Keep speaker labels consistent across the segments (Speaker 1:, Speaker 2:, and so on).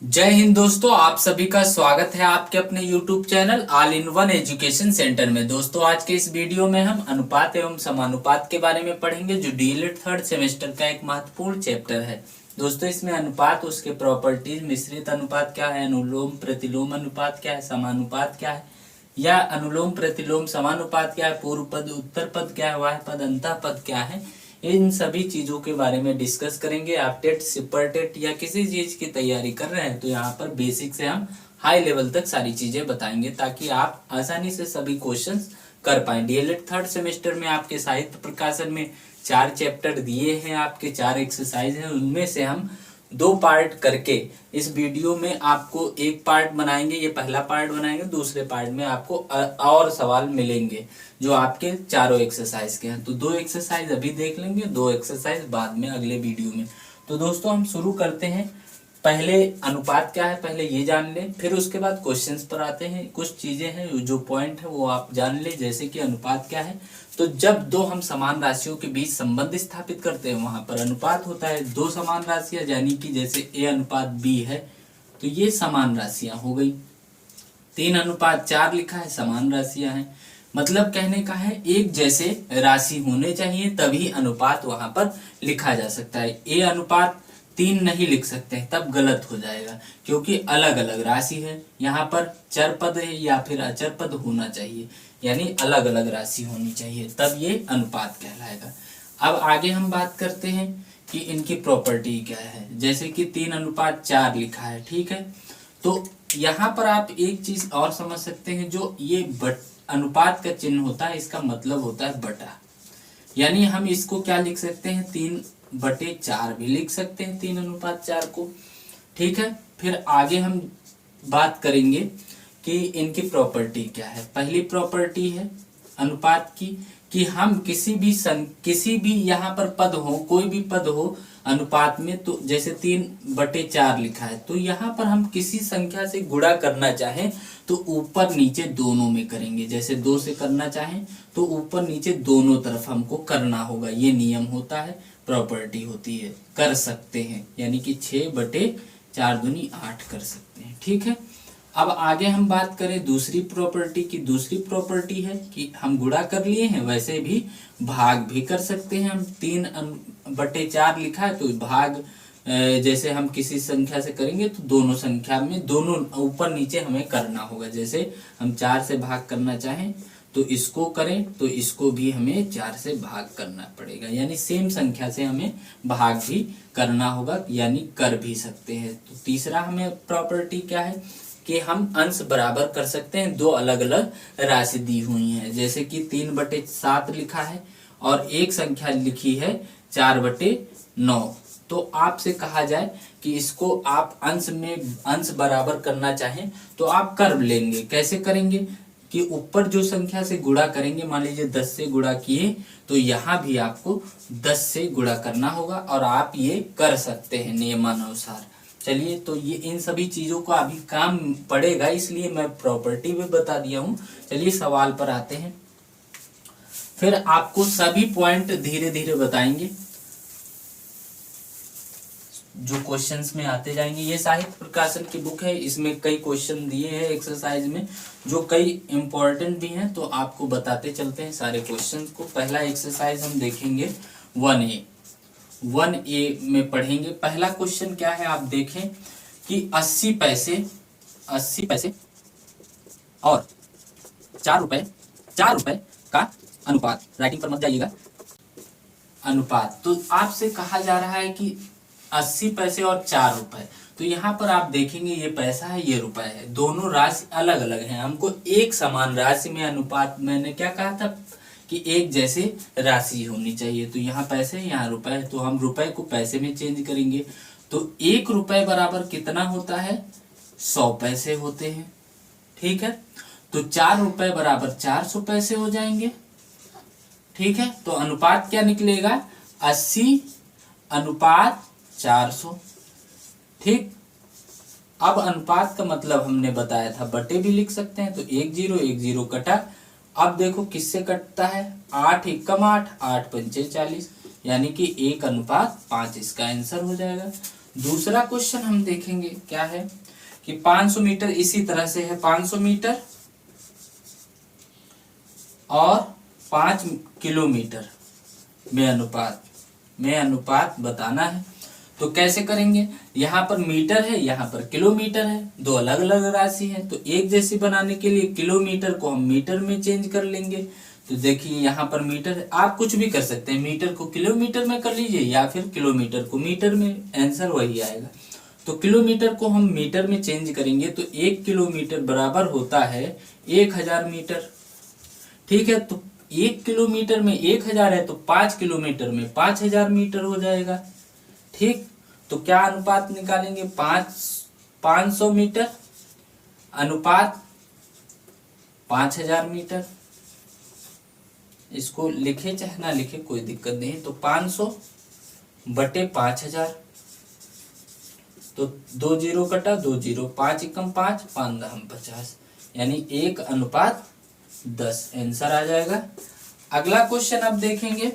Speaker 1: जय हिंद दोस्तों, आप सभी का स्वागत है आपके अपने YouTube channel all in one education centre में। दोस्तों, आज के इस वीडियो में हम अनुपात एवं समानुपात के बारे में पढ़ेंगे, जो डीएलएड थर्ड सेमेस्टर का एक महत्वपूर्ण चैप्टर है। दोस्तों, इसमें अनुपात, उसके प्रॉपर्टीज, मिश्रित अनुपात क्या है, अनुलोम प्रतिलोम अनुपात क्या है, समानुपात क्या है, या अनुलोम प्रतिलोम समानुपात क्या है, पूर्व पद उत्तर पद क्या है, वाह्य पद अंतः पद क्या है, इन सभी चीजों के बारे में डिस्कस करेंगे। आप टेट, सुपर टेट या किसी चीज की तैयारी कर रहे हैं तो यहाँ पर बेसिक से हम हाई लेवल तक सारी चीजें बताएंगे, ताकि आप आसानी से सभी क्वेश्चंस कर पाए। डीएलएड थर्ड सेमेस्टर में आपके साहित्य प्रकाशन में 4 चैप्टर दिए हैं, आपके 4 एक्सरसाइज हैं, उनमें से हम 2 पार्ट करके इस वीडियो में आपको एक पार्ट बनाएंगे। ये पहला पार्ट बनाएंगे, दूसरे पार्ट में आपको और सवाल मिलेंगे जो आपके चारों एक्सरसाइज के हैं। तो 2 एक्सरसाइज अभी देख लेंगे, 2 एक्सरसाइज बाद में अगले वीडियो में। तो दोस्तों, हम शुरू करते हैं। पहले अनुपात क्या है पहले ये जान लें, फिर उसके बाद क्वेश्चंस पर आते हैं। कुछ चीजें हैं जो पॉइंट है वो आप जान लें, जैसे कि अनुपात क्या है। तो जब 2 हम समान राशियों के बीच संबंध स्थापित करते हैं वहां पर अनुपात होता है। 2 समान राशियां, यानी कि जैसे A अनुपात B है तो ये समान राशियां हो गई। 3 अनुपात 4 लिखा है, समान राशियां हैं। मतलब कहने का है एक जैसे राशि होने चाहिए तभी अनुपात वहां पर लिखा जा सकता है। A अनुपात 3 नहीं लिख सकते, तब गलत हो जाएगा, क्योंकि अलग अलग राशि है। यहाँ पर चर पद है या फिर अचर पद होना चाहिए, यानी अलग अलग राशि होनी चाहिए, तब ये अनुपात कहलाएगा। अब आगे हम बात करते हैं कि इनकी प्रॉपर्टी क्या है। जैसे कि 3 अनुपात 4 लिखा है, ठीक है। तो यहाँ पर आप एक चीज और समझ सकते हैं, जो ये अनुपात का चिन्ह होता है, इसका मतलब होता है बटा। यानी हम इसको क्या लिख सकते हैं, 3/4 भी लिख सकते हैं, 3 अनुपात 4 को, ठीक है। फिर आगे हम बात करेंगे कि इनकी प्रॉपर्टी क्या है। पहली प्रॉपर्टी है अनुपात की कि हम किसी भी यहाँ पर पद हो, कोई भी पद हो अनुपात में, तो जैसे 3/4 लिखा है, तो यहाँ पर हम किसी संख्या से गुणा करना चाहें तो ऊपर नीचे दोनों में करेंगे। जैसे 2 से करना चाहें तो ऊपर नीचे दोनों तरफ हमको करना होगा, ये नियम होता है, प्रॉपर्टी होती है, कर सकते हैं। यानी कि 6/4 दूनी 8 कर सकते हैं, ठीक है। अब आगे हम बात करें दूसरी प्रॉपर्टी की। दूसरी प्रॉपर्टी है कि हम गुणा कर लिए हैं, वैसे भी भाग भी कर सकते हैं। हम 3/4 लिखा है तो भाग जैसे हम किसी संख्या से करेंगे तो दोनों संख्या में दोनों ऊपर नीचे हमें करना होगा। जैसे हम 4 से भाग करना चाहें तो इसको करें तो इसको भी हमें 4 से भाग करना पड़ेगा, यानी सेम संख्या से हमें भाग भी करना होगा, यानी कर भी सकते हैं। तो तीसरा हमें प्रॉपर्टी क्या है कि हम अंश बराबर कर सकते हैं। 2 अलग अलग राशि दी हुई हैं, जैसे कि 3/7 लिखा है और एक संख्या लिखी है 4/9। तो आपसे कहा जाए कि इसको आप अंश बराबर करना चाहें तो आप कर लेंगे। कैसे करेंगे कि ऊपर जो संख्या से गुणा करेंगे, मान लीजिए 10 से गुणा किए, तो यहाँ भी आपको 10 से गुणा करना होगा, और आप ये कर सकते हैं नियमानुसार। चलिए, तो ये इन सभी चीजों का अभी काम पड़ेगा, इसलिए मैं प्रॉपर्टी भी बता दिया हूं। चलिए सवाल पर आते हैं, फिर आपको सभी पॉइंट धीरे धीरे बताएंगे जो क्वेश्चंस में आते जाएंगे। ये साहित्य प्रकाशन की बुक है, इसमें कई क्वेश्चन दिए हैं एक्सरसाइज में, जो कई इंपॉर्टेंट भी हैं, तो आपको बताते चलते हैं सारे क्वेश्चंस को। पहला एक्सरसाइज हम देखेंगे 1A में पढ़ेंगे। पहला क्वेश्चन क्या है, आप देखें कि 80 पैसे और 4 रुपए का अनुपात, राइटिंग पर मत जाइएगा, अनुपात। तो आपसे कहा जा रहा है कि 80 पैसे और 4 रुपए। तो यहाँ पर आप देखेंगे ये पैसा है, ये रुपए है, दोनों राशि अलग अलग हैं। हमको एक समान राशि में अनुपात, मैंने क्या कहा था कि एक जैसे राशि होनी चाहिए। तो यहाँ पैसे है, यहाँ रुपए है, तो हम रुपए को पैसे में चेंज करेंगे। तो 1 रुपए बराबर कितना होता है, 100 पैसे होते हैं, ठीक है। तो 4 रुपए बराबर 400 पैसे हो जाएंगे, ठीक है। तो अनुपात क्या निकलेगा, 80/400, ठीक। अब अनुपात का मतलब हमने बताया था, बटे भी लिख सकते हैं, तो 1 0 कटा। अब देखो किससे कटता है, 8 एकम 8, 8 पंचे 40, यानी कि 1/5 इसका आंसर हो जाएगा। दूसरा क्वेश्चन हम देखेंगे क्या है कि 500 मीटर इसी तरह से है, 500 मीटर और 5 किलोमीटर में अनुपात बताना है। तो कैसे करेंगे, यहाँ पर मीटर है, यहाँ पर किलोमीटर है, दो अलग अलग राशि है। तो एक जैसी बनाने के लिए किलोमीटर को हम मीटर में चेंज कर लेंगे। तो देखिए यहाँ पर मीटर है, आप कुछ भी कर सकते हैं, मीटर को किलोमीटर में कर लीजिए या फिर किलोमीटर को मीटर में, आंसर वही आएगा। तो किलोमीटर को हम मीटर में चेंज करेंगे तो 1 किलोमीटर बराबर होता है 1000 मीटर। ठीक है, तो 1 किलोमीटर में 1000 है तो 5 किलोमीटर में 5000 मीटर हो जाएगा। ठीक, तो क्या अनुपात निकालेंगे, 500 मीटर अनुपात 5000 मीटर। इसको लिखे चाहे ना लिखे कोई दिक्कत नहीं। तो 500 बटे 5000, तो 2 जीरो कटा, 2 जीरो, 5 एकम 5, 5 दहम 50, यानी 1:10 आंसर आ जाएगा। अगला क्वेश्चन अब देखेंगे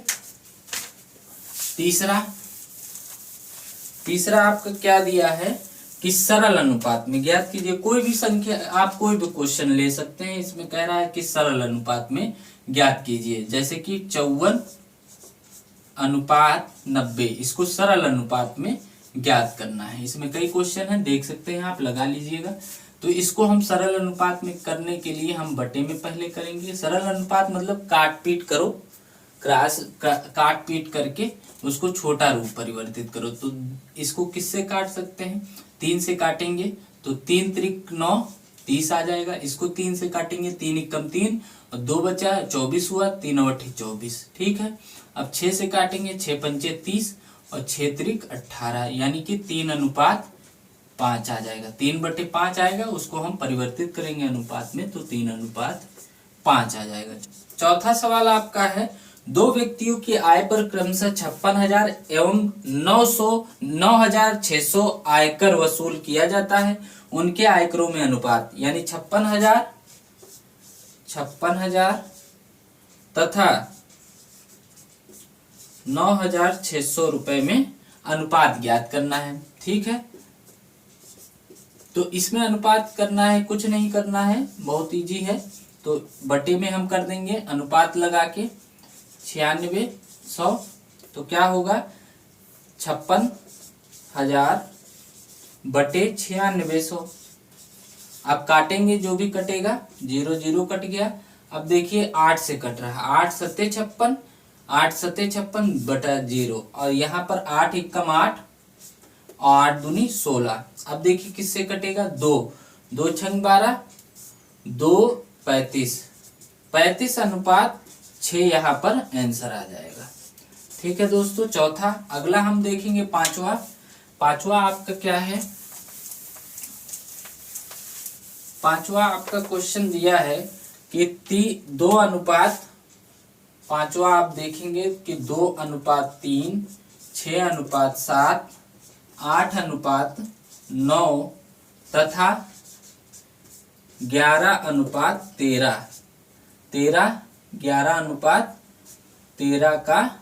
Speaker 1: तीसरा आपका क्या दिया है कि सरल अनुपात में ज्ञात कीजिए। कोई भी संख्या, आप कोई भी क्वेश्चन ले सकते हैं। इसमें कह रहा है कि सरल अनुपात में ज्ञात कीजिए, जैसे कि 54:90, इसको सरल अनुपात में ज्ञात करना है। इसमें कई क्वेश्चन है, देख सकते हैं आप, लगा लीजिएगा। तो इसको हम सरल अनुपात में करने के लिए हम बटे में पहले करेंगे। सरल अनुपात मतलब काट पीट करो, काट पीट करके उसको छोटा रूप परिवर्तित करो। तो इसको किससे काट सकते हैं, 3 से काटेंगे तो 3 त्रिक 9, 30 आ जाएगा। इसको 3 से काटेंगे, 3 एकम 3 और 2 बचा 24 हुआ, 3 अवठी 24। ठीक है, अब 6 से काटेंगे, 6 पंचे 30 और 6 त्रिक 18, यानी कि 3:5 आ जाएगा। 3/5 आएगा, उसको हम परिवर्तित करेंगे अनुपात में तो 3:5 आ जाएगा। चौथा सवाल आपका है, दो व्यक्तियों की आय पर क्रमशः 56,000 एवं 9,600 आयकर वसूल किया जाता है। उनके आयकरों में अनुपात, यानी 56,000 तथा 9,600 रुपए में अनुपात ज्ञात करना है। ठीक है, तो इसमें अनुपात करना है, कुछ नहीं करना है, बहुत इजी है। तो बटे में हम कर देंगे अनुपात लगा के 9600, तो क्या होगा 56,000 बटे 9600। अब काटेंगे, जो भी कटेगा 0 0 कट गया। अब देखिए 8 से कट रहा है, 8 सत्ते 56, 8 सत्ते 56 बटा 0, और यहाँ पर 8 एकम 8 और 8 दूनी 16। अब देखिए किससे कटेगा, 2 छंग 12, 2 35, 35:6 यहाँ पर आंसर आ जाएगा। ठीक है दोस्तों, चौथा। अगला हम देखेंगे पांचवा आपका क्या है, पांचवा आपका क्वेश्चन दिया है कि 2 अनुपात, पांचवा आप देखेंगे कि 2:3, 6:7, 8:9 तथा 11:13, 11:13 का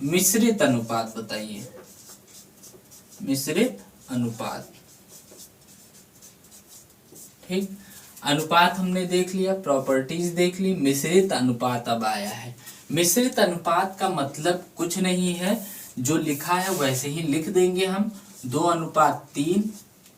Speaker 1: मिश्रित अनुपात बताइए। मिश्रित अनुपात, ठीक, अनुपात हमने देख लिया, प्रॉपर्टीज देख ली, मिश्रित अनुपात अब आया है। मिश्रित अनुपात का मतलब कुछ नहीं है, जो लिखा है वैसे ही लिख देंगे हम, 2:3।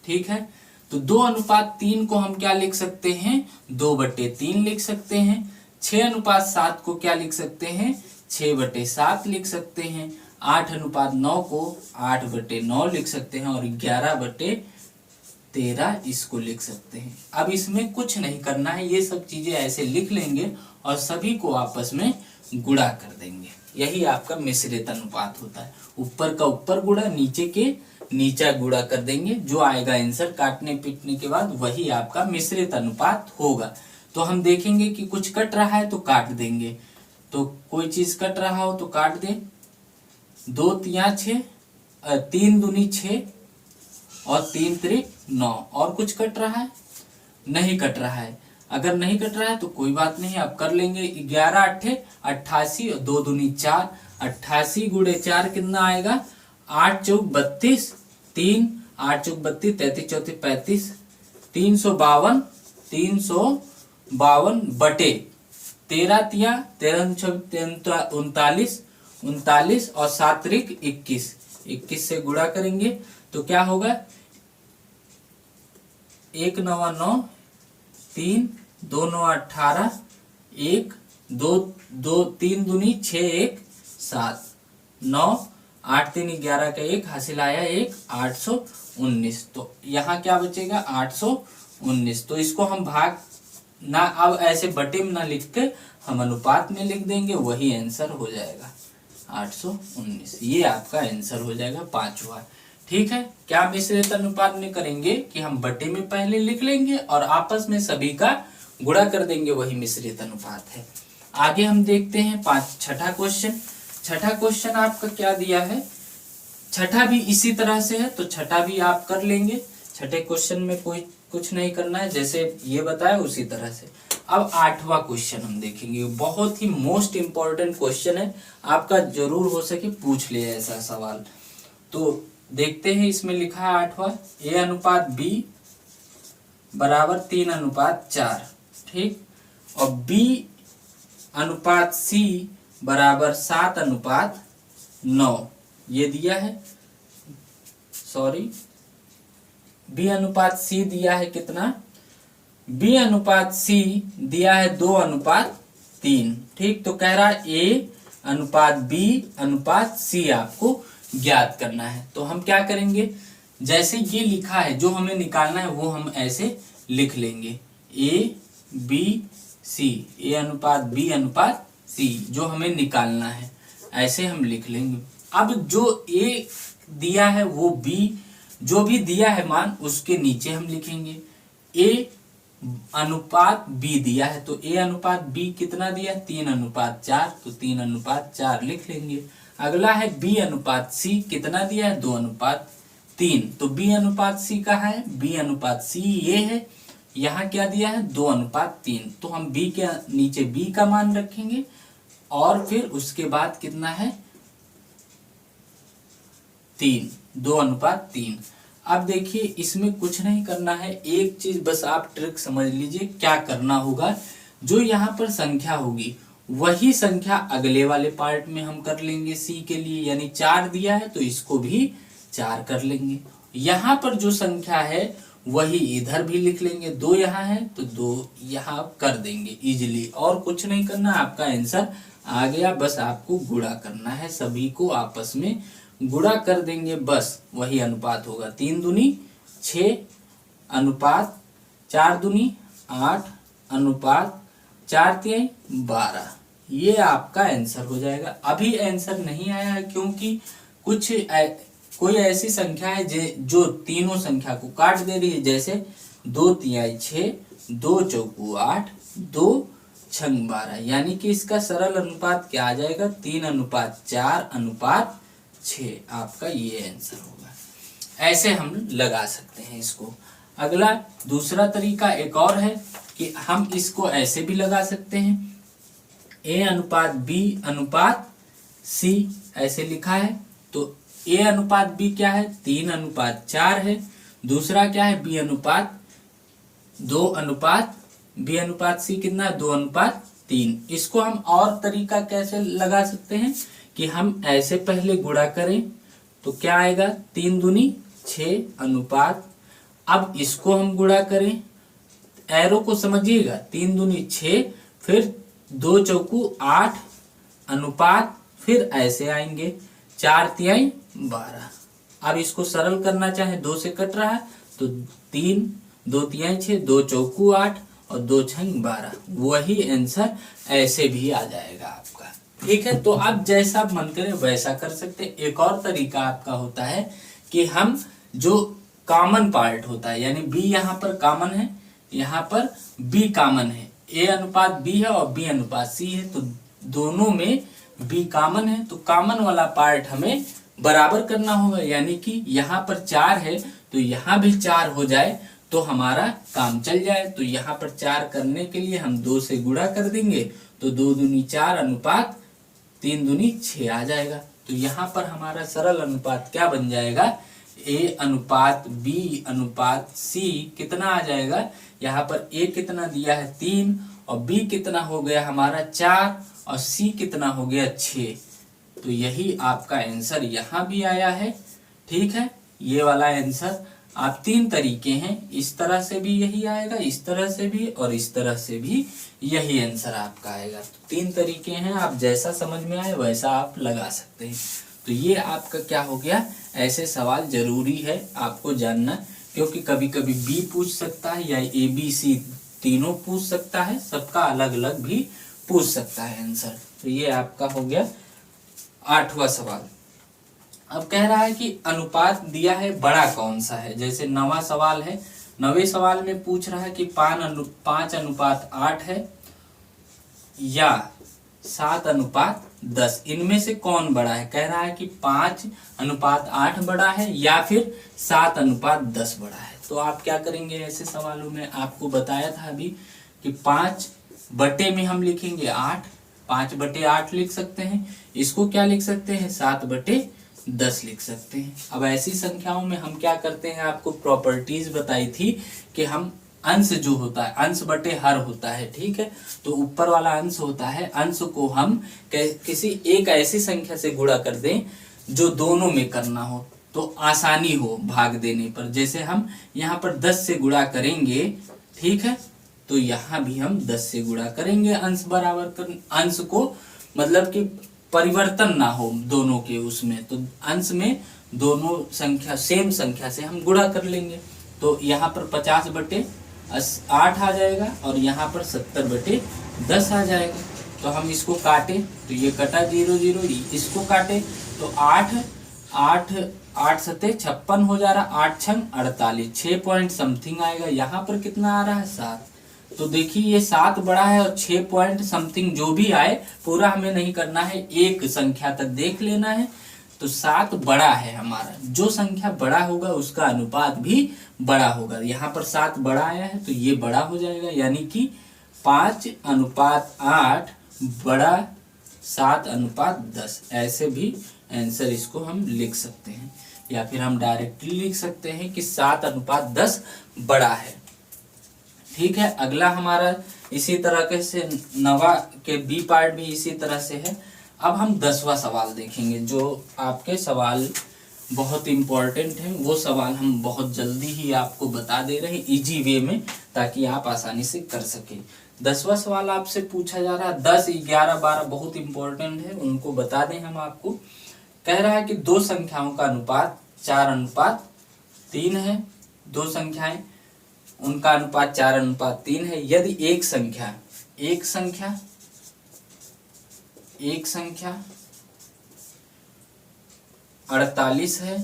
Speaker 1: ठीक है, तो 2:3 को हम क्या लिख सकते हैं, 2/3 लिख सकते हैं। 6:7 को क्या लिख सकते हैं, 6/7 लिख सकते हैं। 8:9 को 8/9 लिख सकते हैं और 11/13 इसको लिख सकते हैं। अब इसमें कुछ नहीं करना है, ये सब चीजें ऐसे लिख लेंगे और सभी को आपस में गुणा कर देंगे। यही आपका मिश्रित अनुपात होता है, ऊपर का ऊपर गुणा, नीचे के नीचा गुणा कर देंगे, जो आएगा आंसर काटने पीटने के बाद वही आपका मिश्रित अनुपात होगा। तो हम देखेंगे कि कुछ कट रहा है तो काट देंगे, तो कोई चीज कट रहा हो तो काट दे। 2 तिया 6, 3 दूनी 6 और 3 त्रिक 9। और कुछ कट रहा है, नहीं कट रहा है। अगर नहीं कट रहा है तो कोई बात नहीं, आप कर लेंगे। 11 8 88 और 2 दूनी 4, 88 गुणे 4 कितना आएगा, 8 चौक 32, 3 8 चौक 32, 33 चौथी 35, 352 बटे 13 तिया 13 39 39 और 7 त्रिक 21, 21 से गुणा करेंगे तो क्या होगा 1 9 9, 3 2 9 18, 1 2 2 3 दूनी 6 1 7 9 8 3 11 का 1 हासिल आया 1 819। तो यहाँ क्या बचेगा 819। तो इसको हम भाग ना अब ऐसे बटे में ना लिख के हम अनुपात में लिख देंगे, वही आंसर हो जाएगा 819। ये आपका आंसर हो जाएगा पांचवा। ठीक है, क्या मिश्रित अनुपात में करेंगे कि हम बटे में पहले लिख लेंगे और आपस में सभी का गुणा कर देंगे, वही मिश्रित अनुपात है। आगे हम देखते हैं छठा क्वेश्चन। छठा क्वेश्चन आपका क्या दिया है, छठा भी इसी तरह से है तो छठा भी आप कर लेंगे। छठे क्वेश्चन में कोई कुछ नहीं करना है, जैसे ये बताया उसी तरह से। अब आठवां क्वेश्चन हम देखेंगे, बहुत ही मोस्ट इंपॉर्टेंट क्वेश्चन है, आपका जरूर हो सके पूछ ले ऐसा सवाल। तो देखते हैं, इसमें लिखा है आठवां, ए अनुपात बी बराबर 3 अनुपात 4, ठीक, और बी अनुपात सी बराबर 7 अनुपात 9 ये दिया है। सॉरी, बी अनुपात सी दिया है कितना, बी अनुपात सी दिया है 2 अनुपात 3, ठीक। तो कह रहा है ए अनुपात बी अनुपात सी आपको ज्ञात करना है। तो हम क्या करेंगे, जैसे ये लिखा है जो हमें निकालना है वो हम ऐसे लिख लेंगे, ए बी सी, ए अनुपात बी अनुपात सी जो हमें निकालना है, ऐसे हम लिख लेंगे। अब जो ए दिया है वो बी, जो भी दिया है मान उसके नीचे हम लिखेंगे। ए अनुपात बी दिया है तो ए अनुपात बी कितना दिया, 3 अनुपात 4, तो 3 अनुपात 4 लिख लेंगे। अगला है बी अनुपात सी, कितना दिया है 2 अनुपात 3, तो बी अनुपात सी कहाँ है, बी अनुपात सी ये है, यहाँ क्या दिया है 2 अनुपात 3, तो हम बी के नीचे बी का मान रखेंगे और फिर उसके बाद कितना है 3, 2 अनुपात 3। अब देखिए इसमें कुछ नहीं करना है, एक चीज बस आप ट्रिक समझ लीजिए क्या करना होगा, जो यहाँ पर संख्या होगी वही संख्या अगले वाले पार्ट में हम कर लेंगे सी के लिए, यानी 4 दिया है तो इसको भी 4 कर लेंगे। यहाँ पर जो संख्या है वही इधर भी लिख लेंगे, 2 यहाँ है तो 2 यहाँ कर देंगे इजिली, और कुछ नहीं करना, आपका आंसर आ गया। बस आपको गुणा करना है, सभी को आपस में गुणा कर देंगे, बस वही अनुपात होगा। 3 दूनी 6 अनुपात 4 दूनी 8 अनुपात 4 तिहाई 12, ये आपका आंसर हो जाएगा। अभी आंसर नहीं आया है क्योंकि कोई ऐसी संख्या है जो तीनों संख्या को काट दे रही है, जैसे 2 तिहाई 6, 2 चौकू 8, 2 छंग 12, यानी कि इसका सरल अनुपात क्या आ जाएगा, 3 अनुपात 4 अनुपात 6, आपका ये आंसर होगा। ऐसे हम लगा सकते हैं इसको। अगला दूसरा तरीका एक और है कि हम इसको ऐसे भी लगा सकते हैं, ए अनुपात बी अनुपात सी ऐसे लिखा है, तो ए अनुपात बी क्या है 3 अनुपात 4 है, दूसरा क्या है बी अनुपात 2 अनुपात बी अनुपात सी कितना 2 अनुपात 3। इसको हम और तरीका कैसे लगा सकते हैं कि हम ऐसे पहले गुणा करें तो क्या आएगा 3 दूनी 6 अनुपात, अब इसको हम गुणा करें, एरो को समझिएगा, 3 दूनी 6 फिर 2 चौकू 8 अनुपात, फिर ऐसे आएंगे 4 तिहाई 12। अब इसको सरल करना चाहे 2 से कट रहा है तो 3 2 तिहाई 6 2 चौकू 8 और 2 छंग 12, वही आंसर ऐसे भी आ जाएगा आपका। ठीक है, तो आप जैसा मन करे वैसा कर सकते। एक और तरीका आपका होता है कि हम जो कॉमन पार्ट होता है, यानी बी यहाँ पर कॉमन है, यहाँ पर बी कॉमन है, ए अनुपात बी है और बी अनुपात सी है, तो दोनों में बी कॉमन है, तो कॉमन वाला पार्ट हमें बराबर करना होगा, यानी कि यहाँ पर 4 है तो यहाँ भी 4 हो जाए तो हमारा काम चल जाए। तो यहाँ पर 4 करने के लिए हम 2 से गुणा कर देंगे, तो 2 दूनी 4 अनुपात 3 दूनी 6 आ जाएगा। तो यहाँ पर हमारा सरल अनुपात क्या बन जाएगा, A अनुपात B अनुपात C कितना आ जाएगा, यहाँ पर A कितना दिया है 3 और B कितना हो गया हमारा 4 और C कितना हो गया 6। तो यही आपका आंसर यहाँ भी आया है। ठीक है, ये वाला आंसर आप 3 तरीके हैं, इस तरह से भी यही आएगा, इस तरह से भी और इस तरह से भी यही आंसर आपका आएगा। तो 3 तरीके हैं, आप जैसा समझ में आए वैसा आप लगा सकते हैं। तो ये आपका क्या हो गया, ऐसे सवाल जरूरी है आपको जानना, क्योंकि कभी कभी बी पूछ सकता है या ए बी सी तीनों पूछ सकता है, सबका अलग अलग भी पूछ सकता है आंसर। तो ये आपका हो गया 8वां सवाल। अब कह रहा है कि अनुपात दिया है बड़ा कौन सा है। जैसे 9वां सवाल है, 9वें सवाल में पूछ रहा है कि 5 अनुपात 8 है या 7 अनुपात 10, इनमें से कौन बड़ा है। कह रहा है कि 5 अनुपात 8 बड़ा है या फिर 7 अनुपात 10 बड़ा है। तो आप क्या करेंगे ऐसे सवालों में, आपको बताया था अभी कि 5 बटे में हम लिखेंगे 8, 5 बटे 8 लिख सकते हैं, इसको क्या लिख सकते हैं 7 बटे 10 लिख सकते हैं। अब ऐसी संख्याओं में हम क्या करते हैं, आपको प्रॉपर्टीज बताई थी कि हम अंश जो होता है, अंश बटे हर होता है, ठीक है। तो ऊपर वाला अंश होता है, अंश को हम किसी एक ऐसी संख्या से गुणा कर दें जो दोनों में करना हो तो आसानी हो भाग देने पर। जैसे हम यहाँ पर 10 से गुणा करेंगे, ठीक है, तो यहाँ भी हम 10 से गुणा करेंगे अंश बराबर कर, अंश को मतलब कि परिवर्तन ना हो दोनों के उसमें, तो अंश में दोनों संख्या सेम संख्या से हम गुणा कर लेंगे। तो यहाँ पर 50 बटे 8 आ जाएगा और यहाँ पर 70 बटे 10 आ जाएगा। तो हम इसको काटें तो ये कटा 0 0, इसको काटे तो 8 8 8 सते 56 हो जा रहा, 8 छंग 48, 6 पॉइंट समथिंग आएगा। यहाँ पर कितना आ रहा है 7। तो देखिए ये 7 बड़ा है और 6 पॉइंट समथिंग जो भी आए पूरा हमें नहीं करना है, एक संख्या तक देख लेना है। तो 7 बड़ा है हमारा, जो संख्या बड़ा होगा उसका अनुपात भी बड़ा होगा। यहाँ पर 7 बड़ा आया है तो ये बड़ा हो जाएगा, यानी कि 5 अनुपात 8 बड़ा 7 अनुपात 10, ऐसे भी आंसर इसको हम लिख सकते हैं। या फिर हम डायरेक्टली लिख सकते हैं कि 7 अनुपात 10 बड़ा है। ठीक है, अगला हमारा इसी तरह से 9वां के बी पार्ट भी इसी तरह से है। अब हम 10वां सवाल देखेंगे, जो आपके सवाल बहुत इंपॉर्टेंट हैं। वो सवाल हम बहुत जल्दी ही आपको बता दे रहे हैं इजी वे में, ताकि आप आसानी से कर सकें। 10वां सवाल आपसे पूछा जा रहा है, 10 11 12 बहुत इंपॉर्टेंट है, उनको बता दें हम आपको। कह रहा है कि दो संख्याओं का अनुपात 4 अनुपात 3 है। दो संख्याएं, उनका अनुपात 4 अनुपात 3 है। यदि एक संख्या 48 है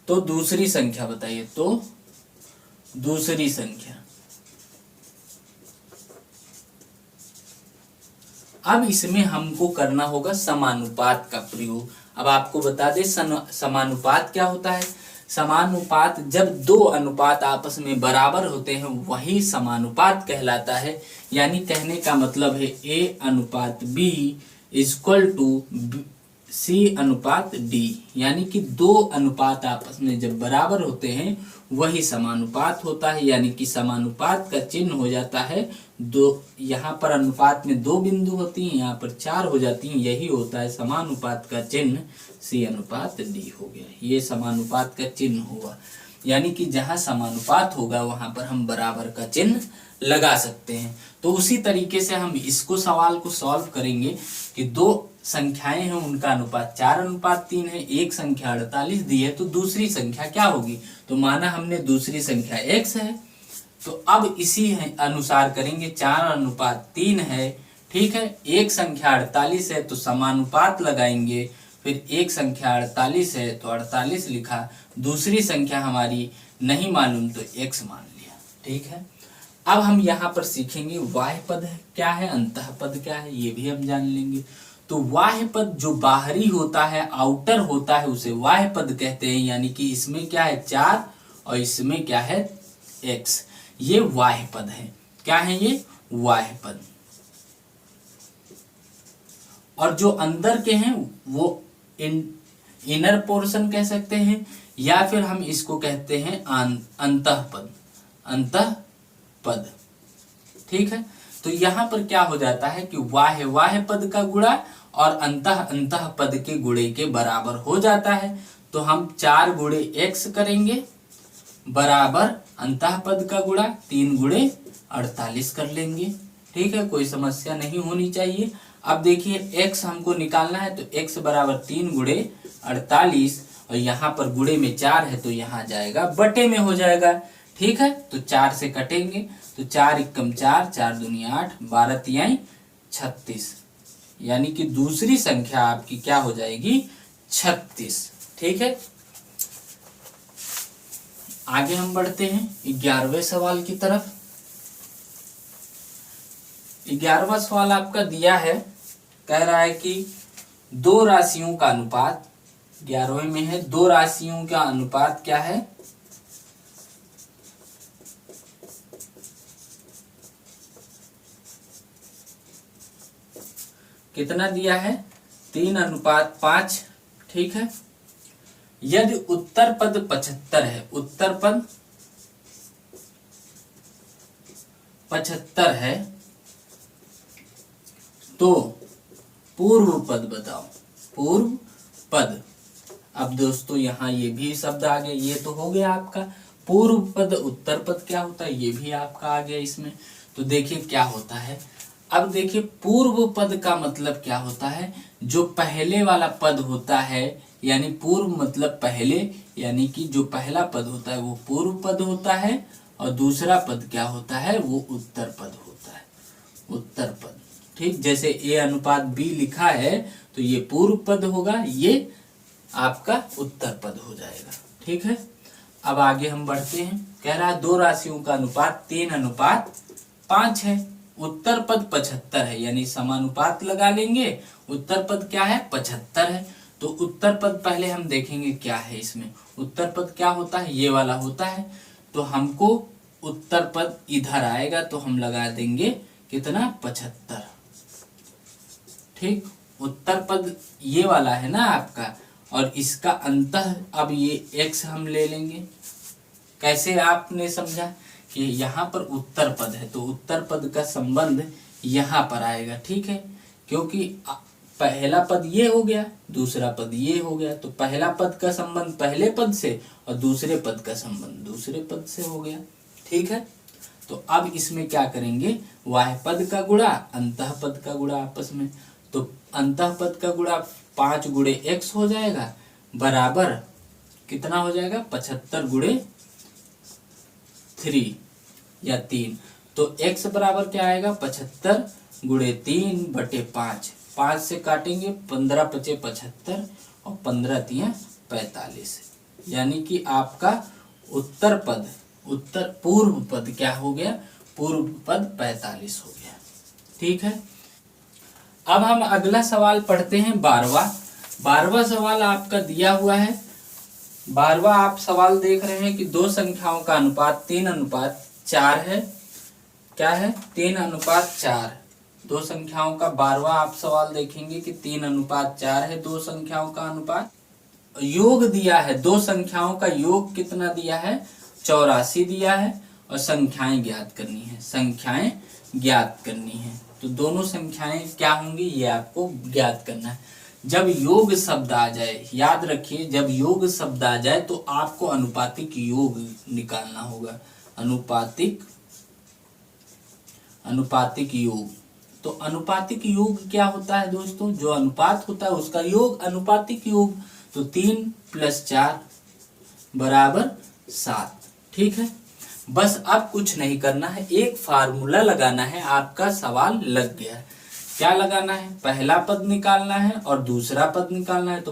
Speaker 1: तो दूसरी संख्या बताइए। तो दूसरी संख्या, अब इसमें हमको करना होगा समानुपात का प्रयोग। अब आपको बता दें समानुपात क्या होता है। समानुपात, जब दो अनुपात आपस में बराबर होते हैं वही समानुपात कहलाता है। यानी कहने का मतलब है A अनुपात B इक्वल टू C अनुपात D, यानी कि दो अनुपात आपस में जब बराबर होते हैं वही समानुपात होता है। यानी कि समानुपात का चिन्ह हो जाता है दो, यहाँ पर अनुपात में 2 बिंदु होती हैं, यहाँ पर 4 हो जाती हैं, यही होता है समानुपात का चिन्ह C अनुपात D हो गया। ये समानुपात का चिन्ह हुआ, यानी कि जहाँ समानुपात होगा वहां पर हम बराबर का चिन्ह लगा सकते हैं। तो उसी तरीके से हम इसको सवाल को सॉल्व करेंगे कि दो संख्याएं हैं, उनका अनुपात 4 अनुपात 3 है, एक संख्या 48 दी है, तो दूसरी संख्या क्या होगी। तो माना हमने दूसरी संख्या x है, तो अब इसी अनुसार करेंगे। 4 अनुपात 3 है, ठीक है, एक संख्या 48 है तो समानुपात लगाएंगे, फिर एक संख्या 48 है तो 48 लिखा, दूसरी संख्या हमारी नहीं मालूम तो x मान लिया। ठीक है, अब हम यहाँ पर सीखेंगे बाह्य पद क्या है, अंतः पद क्या है, ये भी हम जान लेंगे। तो बाह्य पद जो बाहरी होता है, आउटर होता है, उसे बाह्य पद कहते हैं। यानी कि इसमें क्या है 4 और इसमें क्या है x, ये बाह्य पद है। क्या है ये बाह्य पद। और जो अंदर के हैं वो इनर पोर्शन कह सकते हैं, या फिर हम इसको कहते हैं अंतःपद, अंतःपद। ठीक है, तो यहां पर क्या हो जाता है कि वाह्य पद का गुणा और अंतः पद के गुणे के बराबर हो जाता है। तो हम 4 गुणे x करेंगे बराबर अंतः पद का गुणा 3 गुणे 48 कर लेंगे। ठीक है, कोई समस्या नहीं होनी चाहिए। अब देखिए x हमको निकालना है, तो x बराबर 3 गुणे 48, और यहाँ पर गुणे में 4 है तो यहाँ जाएगा बटे में हो जाएगा। ठीक है, तो 4 से कटेंगे, तो 4 एकम 4, 4 दूनी 8, 12 तिहाई 36, यानी कि दूसरी संख्या आपकी क्या हो जाएगी 36। ठीक है, आगे हम बढ़ते हैं 11वें सवाल की तरफ। 11वां सवाल आपका दिया है, कह रहा है कि दो राशियों का अनुपात, 11वें में है, दो राशियों का अनुपात क्या है, कितना दिया है 3:5। ठीक है, यदि उत्तर पद 75 है, उत्तर पद 75 है, तो पूर्व पद बताओ, पूर्व पद। अब दोस्तों यहाँ ये भी शब्द आ गया, ये तो हो गया आपका पूर्व पद, उत्तर पद क्या होता है ये भी आपका आ गया इसमें। तो देखिए क्या होता है, अब देखिए पूर्व पद का मतलब क्या होता है, जो पहले वाला पद होता है, यानी पूर्व मतलब पहले, यानी कि जो पहला पद होता है वो पूर्व पद होता है, और दूसरा पद क्या होता है वो उत्तर पद होता है, उत्तर पद। ठीक, जैसे A/B लिखा है तो ये पूर्व पद होगा, ये आपका उत्तर पद हो जाएगा। ठीक है, अब आगे हम बढ़ते हैं, कह रहा है दो राशियों का अनुपात 3:5 है, उत्तर पद 75 है, यानी समानुपात लगा लेंगे, उत्तर पद क्या है 75 है। तो उत्तर पद पहले हम देखेंगे क्या है इसमें, उत्तर पद क्या होता है ये वाला होता है, तो हमको उत्तर पद इधर आएगा तो हम लगा देंगे कितना 75। ठीक, उत्तर पद ये वाला है ना आपका, और इसका अंतः, अब ये x हम ले लेंगे। कैसे आपने समझा कि यहाँ पर उत्तर पद है तो उत्तर पद का संबंध यहाँ पर आएगा। ठीक है, क्योंकि पहला पद ये हो गया, दूसरा पद ये हो गया, तो पहला पद का संबंध पहले पद से और दूसरे पद का संबंध दूसरे पद से हो गया। ठीक है, तो अब इसमें क्या करेंगे, वाह्य पद का गुणा अंतः पद का गुणा आपस में, तो अंतः पद का गुणा 5 गुणे x हो जाएगा बराबर कितना हो जाएगा 75 गुणे 3 या 3, तो x बराबर क्या आएगा 75 गुणे 3 बटे 5, 5 से काटेंगे 15 पचे 75 और 15 तिया 45, यानी कि आपका उत्तर पद, उत्तर पूर्व पद क्या हो गया, पूर्व पद 45 हो गया। ठीक है, अब हम अगला सवाल पढ़ते हैं 12वां सवाल आपका दिया हुआ है। 12वां आप सवाल देख रहे हैं कि दो संख्याओं का अनुपात 3:4 है, क्या है 3:4। दो संख्याओं का 12वां आप सवाल देखेंगे कि 3:4 है दो संख्याओं का अनुपात। योग दिया है, दो संख्याओं का योग कितना दिया है 84 दिया है, और संख्याएं ज्ञात करनी है, संख्याएं ज्ञात करनी है। तो दोनों संख्याएं क्या होंगी ये आपको ज्ञात करना है। जब योग शब्द आ जाए, याद रखिए जब योग शब्द आ जाए तो आपको अनुपातिक योग निकालना होगा, अनुपातिक योग। तो अनुपातिक योग क्या होता है दोस्तों, जो अनुपात होता है उसका योग अनुपातिक योग, तो 3 + 4 बराबर 7। ठीक है, बस अब कुछ नहीं करना है, एक फार्मूला लगाना है, आपका सवाल लग गया है। क्या लगाना है, पहला पद निकालना है और दूसरा पद निकालना है। तो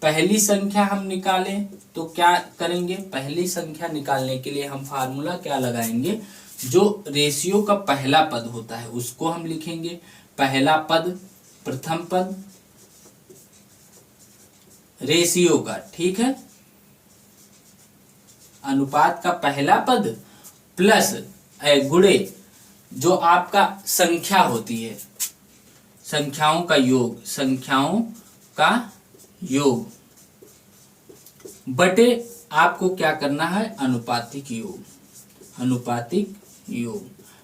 Speaker 1: पहली संख्या हम निकालें तो क्या करेंगे, पहली संख्या निकालने के लिए हम फार्मूला क्या लगाएंगे, जो रेशियो का पहला पद होता है उसको हम लिखेंगे, पहला पद प्रथम पद रेशियो का। ठीक है, अनुपात का पहला पद प्लस गुणे जो आपका संख्या होती है, संख्याओं का योग, संख्याओं का योग बटे आपको क्या करना है, अनुपातिक योग, अनुपातिक योग।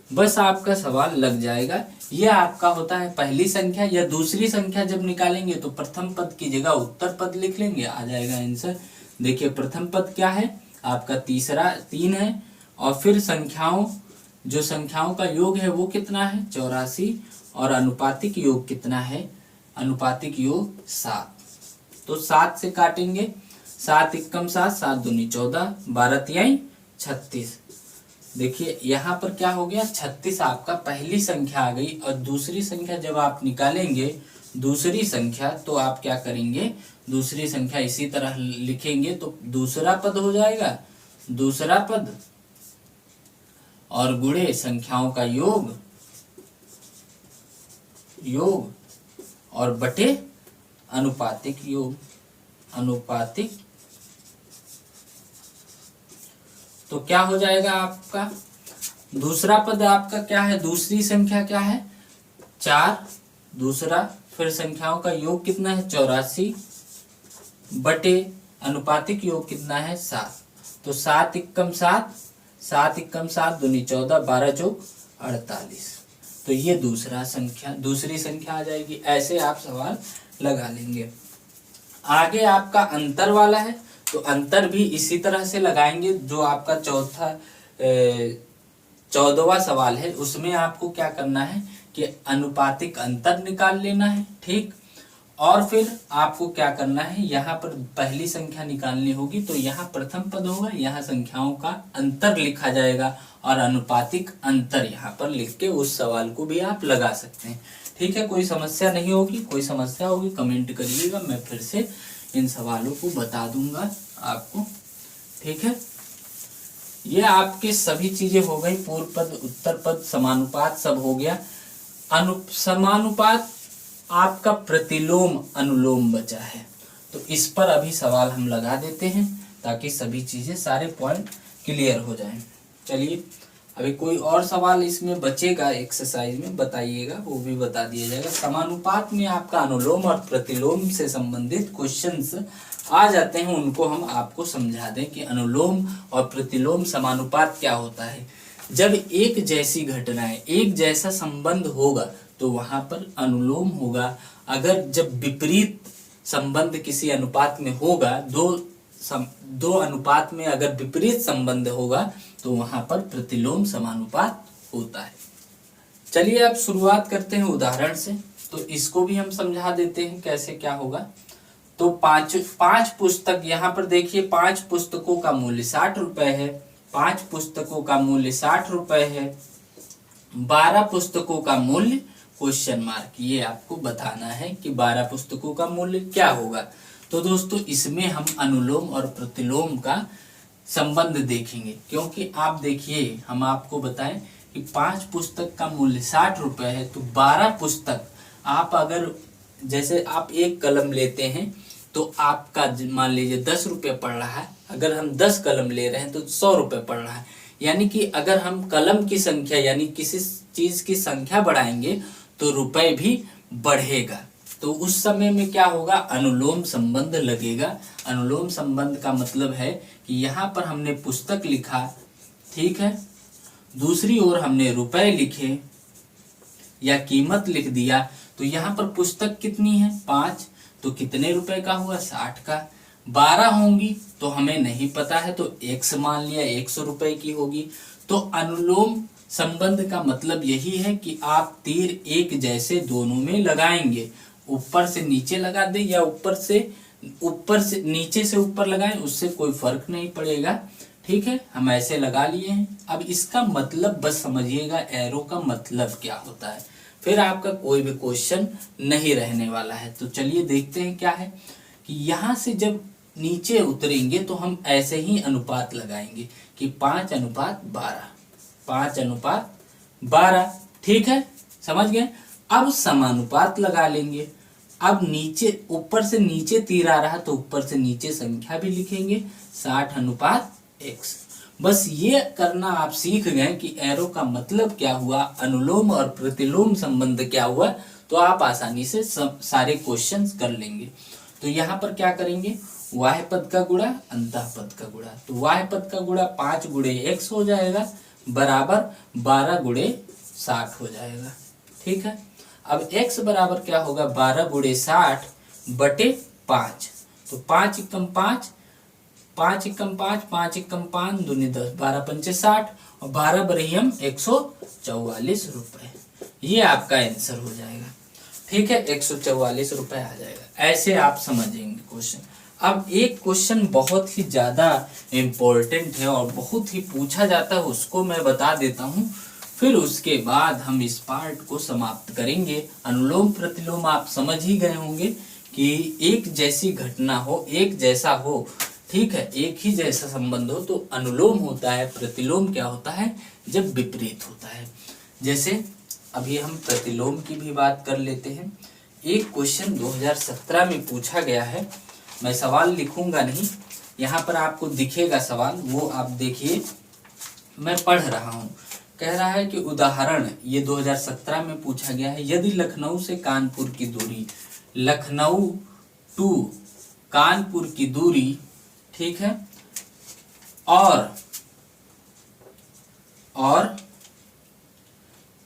Speaker 1: बस आपका सवाल लग जाएगा। यह आपका होता है पहली संख्या या दूसरी संख्या। जब निकालेंगे तो प्रथम पद की जगह उत्तर पद लिख लेंगे, आ जाएगा आंसर। देखिए प्रथम पद क्या है आपका, तीसरा 3 है, और फिर संख्याओं, जो संख्याओं का योग है वो कितना है 84, और अनुपातिक योग कितना है, अनुपातिक योग 7। तो 7 से काटेंगे, 7 एकम 7, 7 दूनी 14, 12 तिहाई 36। देखिए यहाँ पर क्या हो गया, 36 आपका पहली संख्या आ गई। और दूसरी संख्या जब आप निकालेंगे, दूसरी संख्या, तो आप क्या करेंगे, दूसरी संख्या इसी तरह लिखेंगे तो दूसरा पद हो जाएगा, दूसरा पद और गुणे संख्याओं का योग, योग और बटे अनुपातिक योग, अनुपातिक। तो क्या हो जाएगा आपका, दूसरा पद आपका क्या है, दूसरी संख्या क्या है 4, दूसरा, फिर संख्याओं का योग कितना है 84 बटे अनुपातिक योग कितना है 7। तो 7 एकम 7, 7 एकम 7 दूनी 14, 12 जोग 48। तो ये दूसरा संख्या, दूसरी संख्या आ जाएगी। ऐसे आप सवाल लगा लेंगे। आगे आपका अंतर वाला है, तो अंतर भी इसी तरह से लगाएंगे। जो आपका 14वां सवाल है उसमें आपको क्या करना है कि अनुपातिक अंतर निकाल लेना है, ठीक। और फिर आपको क्या करना है, यहाँ पर पहली संख्या निकालनी होगी, तो यहाँ प्रथम पद होगा, यहाँ संख्याओं का अंतर लिखा जाएगा और अनुपातिक अंतर यहाँ पर लिख के उस सवाल को भी आप लगा सकते हैं, ठीक है। कोई समस्या नहीं होगी, कोई समस्या होगी कमेंट करिएगा, मैं फिर से इन सवालों को बता दूंगा आपको, ठीक है। ये आपके सभी चीजें हो गई, पूर्व पद, उत्तर पद, समानुपात सब हो गया। समानुपात आपका प्रतिलोम अनुलोम बचा है, तो इस पर अभी सवाल हम लगा देते हैं ताकि सभी चीजें, सारे पॉइंट क्लियर हो जाएं। चलिए अभी कोई और सवाल इसमें बचेगा एक्सरसाइज में, बताइएगा, वो भी बता दिया जाएगा। समानुपात में आपका अनुलोम और प्रतिलोम से संबंधित क्वेश्चंस आ जाते हैं, उनको हम आपको समझा दें कि अनुलोम और प्रतिलोम समानुपात क्या होता है। जब एक जैसी घटनाएं, एक जैसा संबंध होगा तो वहां पर अनुलोम होगा। अगर जब विपरीत संबंध किसी अनुपात में होगा, दो अनुपात में अगर विपरीत संबंध होगा तो वहां पर प्रतिलोम समानुपात होता है। चलिए अब शुरुआत करते हैं उदाहरण से, तो इसको भी हम समझा देते हैं कैसे क्या होगा। तो पांच पुस्तक, यहाँ पर देखिए 5 पुस्तकों का मूल्य 60 रुपए है, 5 पुस्तकों का मूल्य 60 रुपए है, 12 पुस्तकों का मूल्य क्वेश्चन मार्क, ये आपको बताना है कि 12 पुस्तकों का मूल्य क्या होगा। तो दोस्तों इसमें हम अनुलोम और प्रतिलोम का संबंध देखेंगे, क्योंकि आप देखिए हम आपको बताएं कि 5 पुस्तक का मूल्य 60 रुपए है, तो 12 पुस्तक आप अगर, जैसे आप एक कलम लेते हैं तो आपका मान लीजिए 10 रुपये पड़ रहा है, अगर हम 10 कलम ले रहे हैं तो 100 रुपये पड़ रहा है। यानी कि अगर हम कलम की संख्या यानी किसी चीज की संख्या बढ़ाएंगे तो रुपए भी बढ़ेगा। तो उस समय में क्या होगा, अनुलोम संबंध लगेगा। अनुलोम संबंध का मतलब है कि यहाँ पर हमने पुस्तक लिखा, ठीक है, दूसरी ओर हमने रुपए लिखे या कीमत लिख दिया, तो यहाँ पर पुस्तक कितनी है 5, तो कितने रुपए का हुआ 60 का। 12 होंगी तो हमें नहीं पता है, तो x मान लिया 100 रुपए की होगी। तो अनुलोम संबंध का मतलब यही है कि आप तीर एक जैसे दोनों में लगाएंगे, ऊपर से नीचे लगा दें या ऊपर से नीचे से ऊपर लगाएं, उससे कोई फर्क नहीं पड़ेगा, ठीक है। हम ऐसे लगा लिए हैं। अब इसका मतलब बस समझिएगा, एरो का मतलब क्या होता है, फिर आपका कोई भी क्वेश्चन नहीं रहने वाला है। तो चलिए देखते हैं क्या है कि यहाँ से जब नीचे उतरेंगे तो हम ऐसे ही अनुपात लगाएंगे कि 5:12, 5:12, ठीक है, समझ गए। अब समानुपात लगा लेंगे। अब नीचे, ऊपर से नीचे तीर आ रहा तो ऊपर से नीचे संख्या भी लिखेंगे 60:x। बस ये करना आप सीख गए कि एरो का मतलब क्या हुआ, अनुलोम और प्रतिलोम संबंध क्या हुआ, तो आप आसानी से सारे क्वेश्चंस कर लेंगे। तो यहाँ पर क्या करेंगे, वाह्य पद का गुणा अंतः पद का गुणा। तो वाह्य पद का गुणा 5 गुणे x हो जाएगा बराबर 12 गुणे 60 हो जाएगा। ठीक है, अब x बराबर क्या होगा, 12 गुणे 60 बटे 5। तो 5 एकम 5, 5 एकम 5, 5 एकम 5 दूनी 10, 12 पंचे 60 और 12 बरहियम 144 रुपए। ये आपका आंसर हो जाएगा। ठीक है, 144 रुपए आ जाएगा। ऐसे आप समझेंगे क्वेश्चन। अब एक क्वेश्चन बहुत ही ज्यादा इम्पोर्टेंट है और बहुत ही पूछा जाता है, उसको मैं बता देता हूँ, फिर उसके बाद हम इस पार्ट को समाप्त करेंगे। अनुलोम प्रतिलोम आप समझ ही गए होंगे कि एक जैसी घटना हो, एक जैसा हो, ठीक है, एक ही जैसा संबंध हो तो अनुलोम होता है। प्रतिलोम क्या होता है, जब विपरीत होता है। जैसे अभी हम प्रतिलोम की भी बात कर लेते हैं। एक क्वेश्चन 2017 में पूछा गया है, मैं सवाल लिखूंगा नहीं, यहाँ पर आपको दिखेगा सवाल, वो आप देखिए, मैं पढ़ रहा हूँ। कह रहा है कि उदाहरण, ये 2017 में पूछा गया है, यदि लखनऊ से कानपुर की दूरी, लखनऊ टू कानपुर की दूरी, ठीक है, और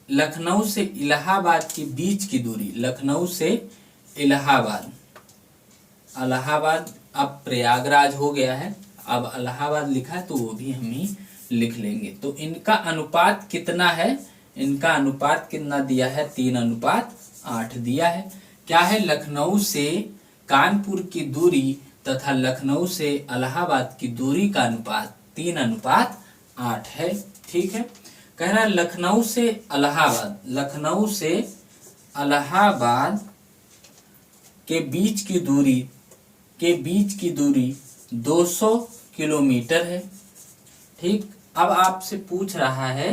Speaker 1: लखनऊ से इलाहाबाद के बीच की दूरी, लखनऊ से इलाहाबाद, इलाहाबाद अब प्रयागराज हो गया है, अब इलाहाबाद लिखा है तो वो भी हम ही लिख लेंगे। तो इनका अनुपात कितना है, इनका अनुपात कितना दिया है, 3:8 दिया है। क्या है, लखनऊ से कानपुर की दूरी तथा लखनऊ से इलाहाबाद की दूरी का अनुपात 3:8 है। ठीक है, कह रहा है लखनऊ से इलाहाबाद, लखनऊ से इलाहाबाद के बीच की दूरी 200 किलोमीटर है। ठीक, अब आपसे पूछ रहा है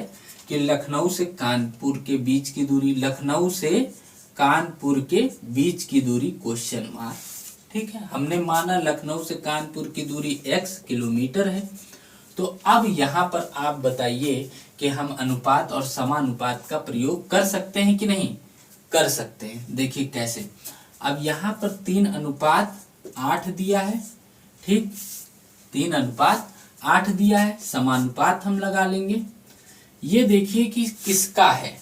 Speaker 1: कि लखनऊ से कानपुर के बीच की दूरी, लखनऊ से कानपुर के बीच की दूरी क्वेश्चन मार्क। ठीक है, हमने माना लखनऊ से कानपुर की दूरी x किलोमीटर है। तो अब यहाँ पर आप बताइए कि हम अनुपात और समानुपात का प्रयोग कर सकते हैं कि नहीं, कर सकते हैं। देखिए कैसे, अब यहाँ पर 3:8 दिया है, ठीक, 3:8 दिया है, समानुपात हम लगा लेंगे। ये देखिए कि किसका है,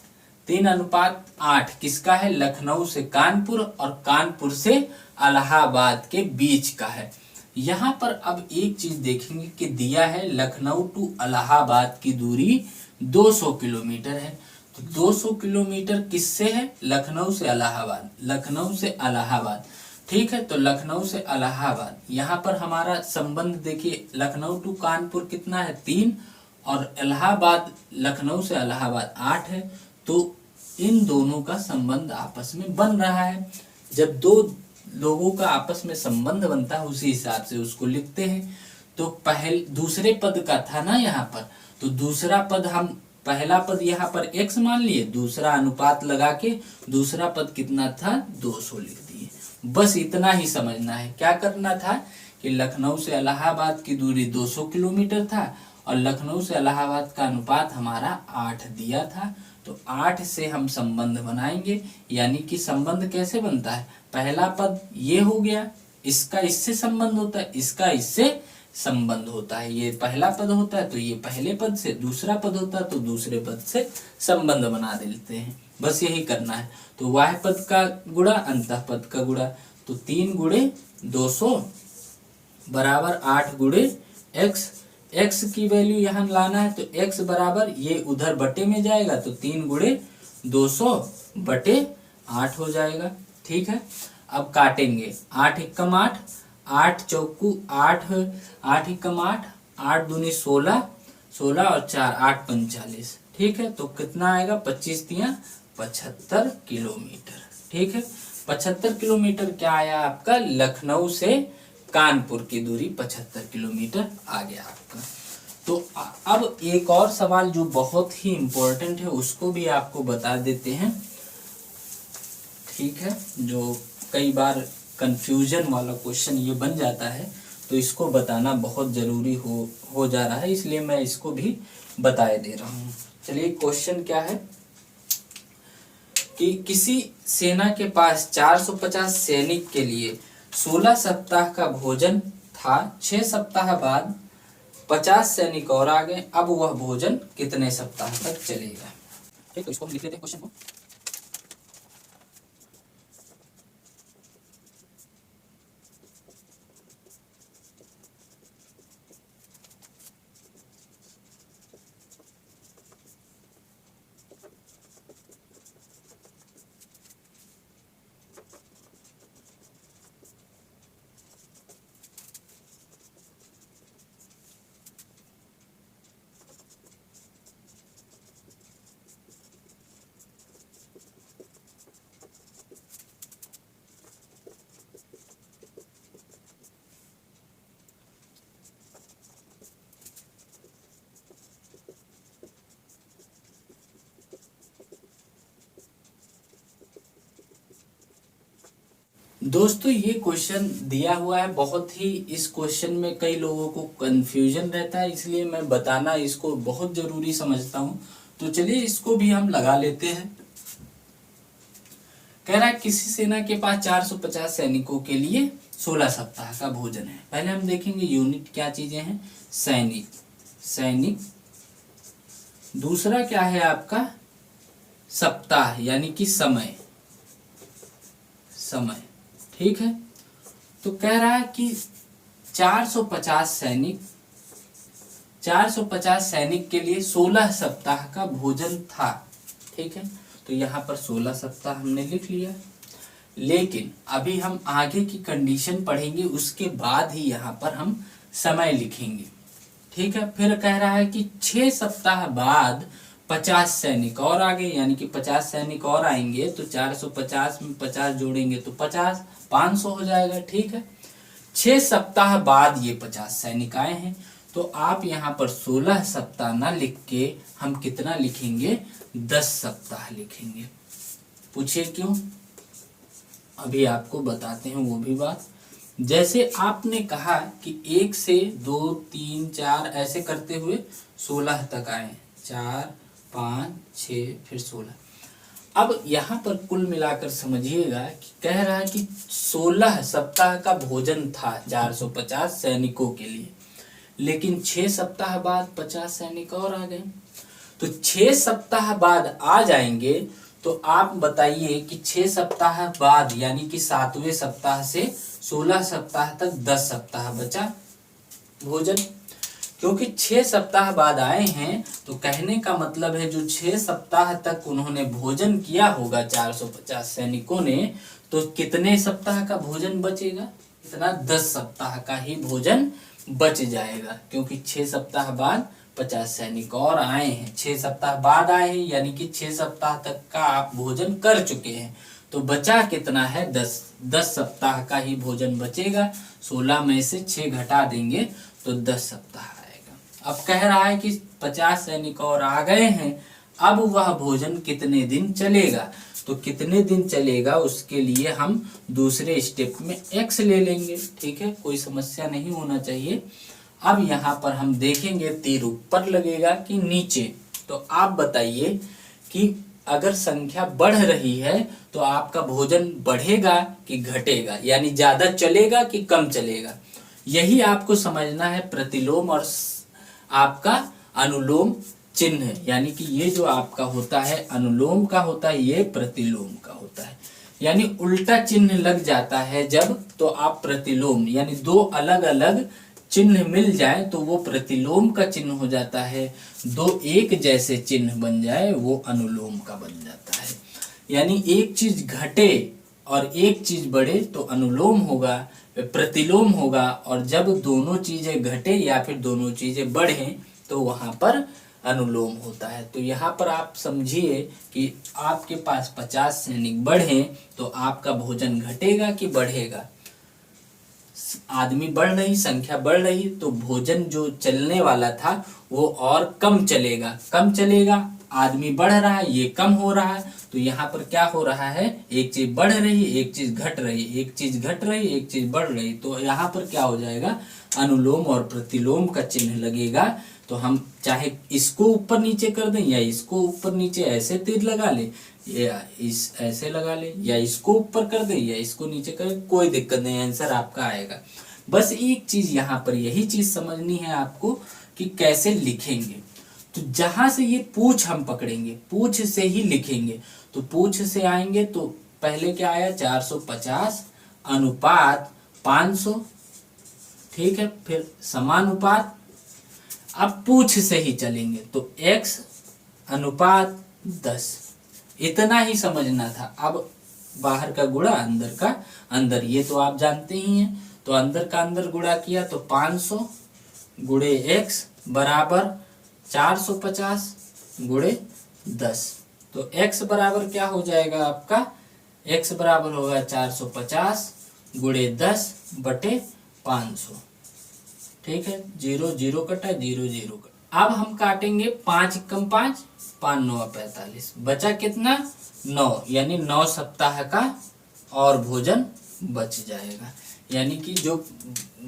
Speaker 1: 3:8 किसका है, लखनऊ से कानपुर और कानपुर से इलाहाबाद के बीच का है। यहाँ पर अब एक चीज देखेंगे कि दिया है लखनऊ टू इलाहाबाद की दूरी 200 किलोमीटर है। तो 200 किलोमीटर किससे है, लखनऊ से इलाहाबाद, लखनऊ से इलाहाबाद। ठीक है, तो लखनऊ से इलाहाबाद, यहाँ पर हमारा संबंध देखिए, लखनऊ टू कानपुर कितना है 3 और इलाहाबाद, लखनऊ से इलाहाबाद 8 है। तो इन दोनों का संबंध आपस में बन रहा है। जब दो लोगों का आपस में संबंध बनता है उसी हिसाब से उसको लिखते हैं। तो दूसरे पद का था ना यहाँ पर, तो दूसरा पद हम, पहला पद यहाँ पर x मान लिए, दूसरा अनुपात लगा के दूसरा पद कितना था 200 लिख दिए। बस इतना ही समझना है। क्या करना था कि लखनऊ से इलाहाबाद की दूरी 200 किलोमीटर था और लखनऊ से इलाहाबाद का अनुपात हमारा 8 दिया था। तो 8 से हम संबंध बनाएंगे, यानी कि संबंध कैसे बनता है, पहला पद ये हो गया, इसका इससे संबंध होता है, इसका इससे संबंध होता है, ये पहला पद होता है तो ये पहले पद से, दूसरा पद होता है तो दूसरे पद से संबंध बना देते हैं। बस यही करना है। तो वाह्य पद का गुणा अंतः पद का गुणा, तो 3 गुणे 200 बराबर 8 गुणे x, x की वैल्यू यहाँ लाना है तो x बराबर ये उधर बटे में जाएगा तो 3 गुणे 200 बटे 8 हो जाएगा। ठीक है, अब काटेंगे, 8 एकम 8, 8 चौकू 8, 8 एकम 8, 8 दूनी 16, 16 और 4 8 45। ठीक है, तो कितना आएगा, 25 तिया 75 किलोमीटर। ठीक है, 75 किलोमीटर क्या आया आपका, लखनऊ से कानपुर की दूरी 75 किलोमीटर आ गया आपका। तो अब एक और सवाल जो बहुत ही इम्पोर्टेंट है उसको भी आपको बता देते हैं। ठीक है, जो कई बार कंफ्यूजन वाला क्वेश्चन ये बन जाता है, तो इसको बताना बहुत जरूरी हो जा रहा है, इसलिए मैं इसको भी बताए दे रहा हूँ। चलिए क्वेश्चन क्या है कि किसी सेना के पास 450 सैनिक के लिए 16 सप्ताह का भोजन था। 6 सप्ताह बाद 50 सैनिक और आ गए। अब वह भोजन कितने सप्ताह तक चलेगा? ठीक, तो इसको हम लिख लेते हैं क्वेश्चन को। दोस्तों ये क्वेश्चन दिया हुआ है, बहुत ही इस क्वेश्चन में कई लोगों को कंफ्यूजन रहता है, इसलिए मैं बताना इसको बहुत जरूरी समझता हूं। तो चलिए इसको भी हम लगा लेते हैं। कह रहा है किसी सेना के पास 450 सैनिकों के लिए 16 सप्ताह का भोजन है। पहले हम देखेंगे यूनिट क्या चीजें हैं। सैनिक, सैनिक। दूसरा क्या है आपका? सप्ताह यानी कि समय, समय। ठीक है, तो कह रहा है कि 450 सैनिक, 450 सैनिक के लिए 16 सप्ताह का भोजन था। ठीक है, तो यहाँ पर 16 सप्ताह हमने लिख लिया। लेकिन अभी हम आगे की कंडीशन पढ़ेंगे, उसके बाद ही यहाँ पर हम समय लिखेंगे। ठीक है, फिर कह रहा है कि 6 सप्ताह बाद 50 सैनिक और आ गए, यानी कि 50 सैनिक और आएंगे तो 450 में 50 जोड़ेंगे तो 50, 500 हो जाएगा। ठीक है, 6 सप्ताह बाद ये 50 सैनिक आए हैं, तो आप यहाँ पर 16 सप्ताह ना लिख के हम कितना लिखेंगे? 10 सप्ताह लिखेंगे। पूछिए क्यों? अभी आपको बताते हैं वो भी बात। जैसे आपने कहा कि 1 से 2 3 4 ऐसे करते हुए 16 तक आए, 4 5 6 फिर 16। अब यहाँ पर कुल मिलाकर समझिएगा कि कह रहा है कि 16 सप्ताह का भोजन था 450 सैनिकों के लिए, लेकिन 6 सप्ताह बाद 50 सैनिक और आ गए। तो 6 सप्ताह बाद आ जाएंगे, तो आप बताइए कि 6 सप्ताह बाद यानी कि 7वें सप्ताह से 16 सप्ताह तक 10 सप्ताह बचा भोजन। क्योंकि 6 सप्ताह बाद आए हैं, तो कहने का मतलब है जो 6 सप्ताह तक उन्होंने भोजन किया होगा 450 सैनिकों ने, तो कितने सप्ताह का भोजन बचेगा? इतना 10 सप्ताह का ही भोजन बच जाएगा। क्योंकि 6 सप्ताह बाद 50 सैनिक और आए हैं, 6 सप्ताह बाद आए हैं, यानी कि 6 सप्ताह तक का आप भोजन कर चुके हैं, तो बचा कितना है? 10 सप्ताह का ही भोजन बचेगा। 16 में से 6 घटा देंगे तो 10 सप्ताह आएगा। अब कह रहा है कि 50 सैनिक और आ गए हैं, अब वह भोजन कितने दिन चलेगा? तो कितने दिन चलेगा उसके लिए हम दूसरे स्टेप में x ले लेंगे। ठीक है, कोई समस्या नहीं होना चाहिए। अब यहाँ पर हम देखेंगे तीर ऊपर लगेगा कि नीचे। तो आप बताइए कि अगर संख्या बढ़ रही है तो आपका भोजन बढ़ेगा कि घटेगा, यानी ज्यादा चलेगा कि कम चलेगा? यही आपको समझना है प्रतिलोम और आपका अनुलोम चिन्ह, यानी कि ये जो आपका होता है अनुलोम का होता है, ये प्रतिलोम का होता है। यानी उल्टा चिन्ह लग जाता है जब, तो आप प्रतिलोम, यानी दो अलग अलग चिन्ह मिल जाए तो वो प्रतिलोम का चिन्ह हो जाता है। दो एक जैसे चिन्ह बन जाए वो अनुलोम का बन जाता है। यानी एक चीज घटे और एक चीज बढ़े तो अनुलोम होगा, प्रतिलोम होगा, और जब दोनों चीजें घटे या फिर दोनों चीजें बढ़े तो वहां पर अनुलोम होता है। तो यहाँ पर आप समझिए कि आपके पास 50 सैनिक बढ़े तो आपका भोजन घटेगा कि बढ़ेगा? आदमी बढ़ रही, संख्या बढ़ रही, तो भोजन जो चलने वाला था वो और कम चलेगा। कम चलेगा, आदमी बढ़ रहा है, ये कम हो रहा है, तो यहाँ पर क्या हो रहा है? एक चीज बढ़ रही, एक चीज घट रही, एक चीज घट रही, एक चीज बढ़ रही, तो यहाँ पर क्या हो जाएगा? अनुलोम और प्रतिलोम का चिन्ह लगेगा तो हम चाहे इसको ऊपर नीचे कर दें या इसको ऊपर नीचे ऐसे तीर लगा ले या इस ऐसे लगा ले या इसको ऊपर कर दे या इसको नीचे कर, कोई दिक्कत नहीं, आंसर आपका आएगा। बस एक चीज यहाँ पर यही चीज समझनी है आपको कि कैसे लिखेंगे। तो जहां से ये पूछ हम पकड़ेंगे, पूछ से ही लिखेंगे। तो पूछ से आएंगे तो पहले क्या आया 450 अनुपात 500, ठीक है, फिर समानुपात। अब पूछ से ही चलेंगे तो x अनुपात 10, इतना ही समझना था। अब बाहर का गुणा अंदर का अंदर, ये तो आप जानते ही हैं। तो अंदर का अंदर गुणा किया तो 500 गुणे x बराबर 450 गुणे 10। तो x बराबर क्या हो जाएगा आपका, x बराबर होगा 450 गुणे 10 बटे 500, ठीक है। 0 0 कटा, 0 0 कटा। अब हम काटेंगे 5 कम 5, 5 9 45, बचा कितना 9, यानी 9 सप्ताह का और भोजन बच जाएगा। यानी कि जो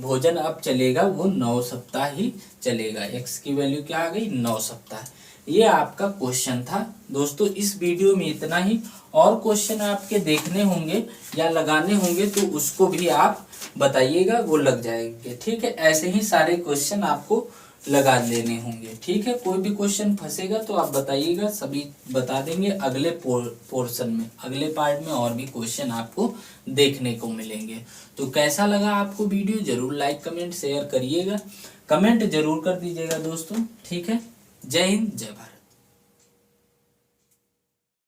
Speaker 1: भोजन अब चलेगा वो 9 सप्ताह ही चलेगा। x की वैल्यू क्या आ गई 9 सप्ताह। ये आपका क्वेश्चन था दोस्तों। इस वीडियो में इतना ही। और क्वेश्चन आपके देखने होंगे या लगाने होंगे तो उसको भी आप बताइएगा, वो लग जाएंगे, ठीक है। ऐसे ही सारे क्वेश्चन आपको लगा लेने होंगे, ठीक है। कोई भी क्वेश्चन फंसेगा तो आप बताइएगा, सभी बता देंगे। अगले पोर्शन में, अगले पार्ट में और भी क्वेश्चन आपको देखने को मिलेंगे। तो कैसा लगा आपको वीडियो, जरूर लाइक कमेंट शेयर करिएगा, कमेंट जरूर कर दीजिएगा दोस्तों, ठीक है। जय हिंद, जय भारत।